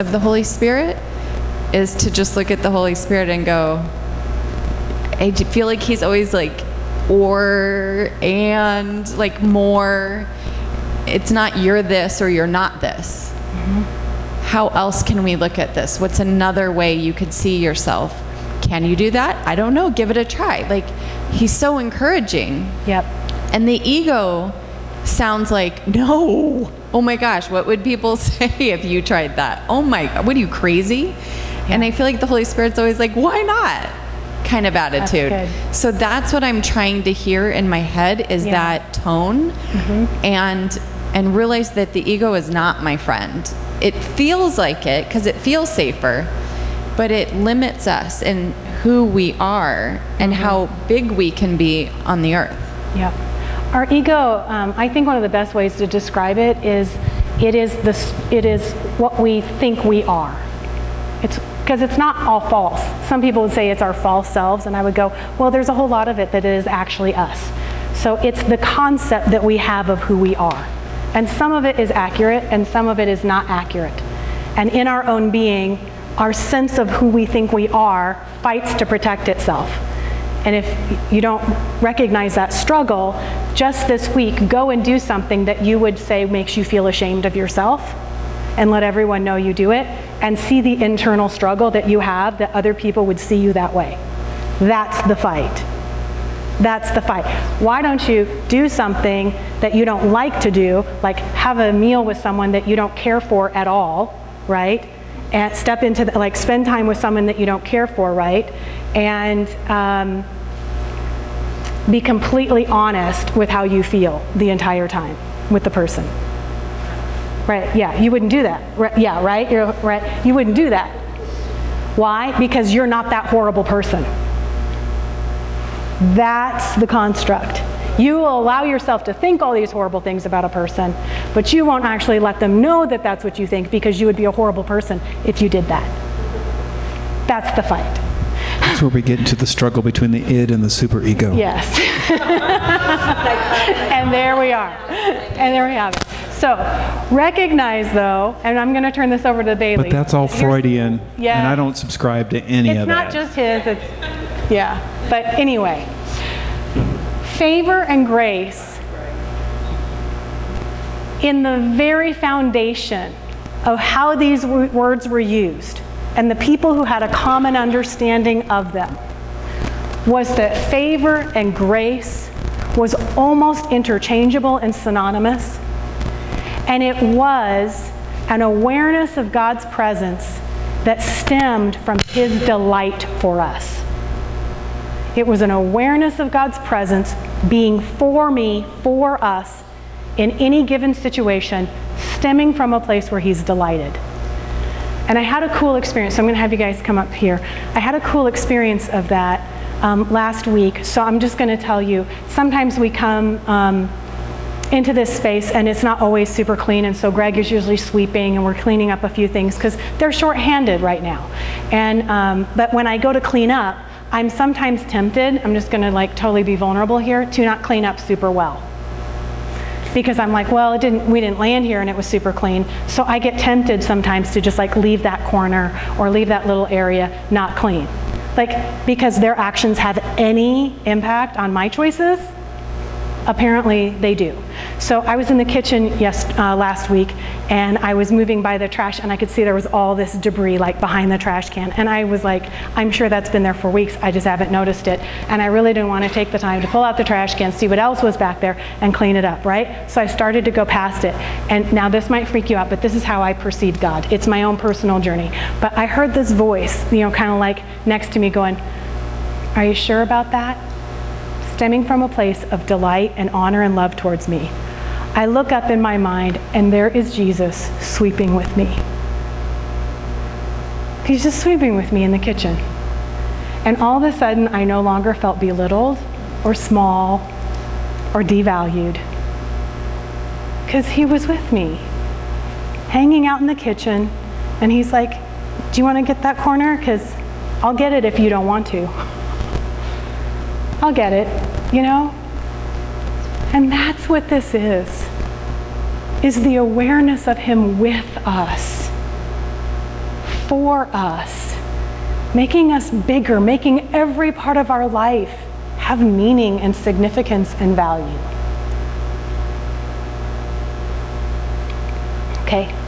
of the Holy Spirit is to just look at the Holy Spirit and go, I feel like he's always like, or, and, like more. It's not you're this or you're not this. How else can we look at this? What's another way you could see yourself? Can you do that? I don't know. Give it a try. Like, he's so encouraging. Yep. And the ego sounds like, no. Oh my gosh, what would people say if you tried that? Oh my, what are you, crazy? Yeah. And I feel like the Holy Spirit's always like, why not? Kind of attitude. That's good. So that's what I'm trying to hear in my head is that tone, and realize that the ego is not my friend. It feels like it because it feels safer, but it limits us in who we are and how big we can be on the earth. Yep. Our ego, I think one of the best ways to describe it is what we think we are. It's because it's not all false. Some people would say it's our false selves, and I would go, well, there's a whole lot of it that is actually us. So it's the concept that we have of who we are. And some of it is accurate, and some of it is not accurate. And in our own being, our sense of who we think we are fights to protect itself. And if you don't recognize that struggle, just this week, go and do something that you would say makes you feel ashamed of yourself, and let everyone know you do it, and see the internal struggle that you have, that other people would see you that way. That's the fight. That's the fight. Why don't you do something that you don't like to do, like have a meal with someone that you don't care for at all, right? And step into, like spend time with someone that you don't care for, right? And be completely honest with how you feel the entire time with the person. Right, yeah, you wouldn't do that. Right, yeah, right, you're right. You wouldn't do that. Why? Because you're not that horrible person. That's the construct. You will allow yourself to think all these horrible things about a person, but you won't actually let them know that that's what you think, because you would be a horrible person if you did that. That's the fight. That's where we get into the struggle between the id and the superego. Yes. And there we are. And there we have it. So recognize, though, and I'm going to turn this over to Bailey. But that's all Freudian, and I don't subscribe to any of that. It's not just his, it's, yeah. But anyway, favor and grace, in the very foundation of how these words were used, and the people who had a common understanding of them, was that favor and grace was almost interchangeable and synonymous. And it was an awareness of God's presence that stemmed from his delight for us. It was an awareness of God's presence being for me, for us, in any given situation, stemming from a place where he's delighted. And I had a cool experience, so I'm going to have you guys come up here. I had a cool experience of that last week, so I'm just going to tell you, sometimes we come into this space and it's not always super clean, and so Greg is usually sweeping and we're cleaning up a few things because they're short-handed right now. And but when I go to clean up, I'm sometimes tempted, I'm just going to like totally be vulnerable here, to not clean up super well. Because I'm like, well, we didn't land here and it was super clean. So I get tempted sometimes to just like leave that corner or leave that little area not clean. Like, because their actions have any impact on my choices, apparently they do. So I was in the kitchen last week, and I was moving by the trash, and I could see there was all this debris like behind the trash can, and I was like, I'm sure that's been there for weeks, I just haven't noticed it, and I really didn't want to take the time to pull out the trash can, see what else was back there, and clean it up, right? So I started to go past it, and now this might freak you out, but this is how I perceive God. It's my own personal journey. But I heard this voice, kind of like next to me going, are you sure about that? Stemming from a place of delight and honor and love towards me. I look up in my mind, and there is Jesus sweeping with me. He's just sweeping with me in the kitchen. And all of a sudden, I no longer felt belittled or small or devalued, because he was with me, hanging out in the kitchen, and he's like, do you want to get that corner? Because I'll get it if you don't want to. I'll get it, And that's what this is the awareness of him with us. for us, making us bigger, making every part of our life have meaning and significance and value. Okay?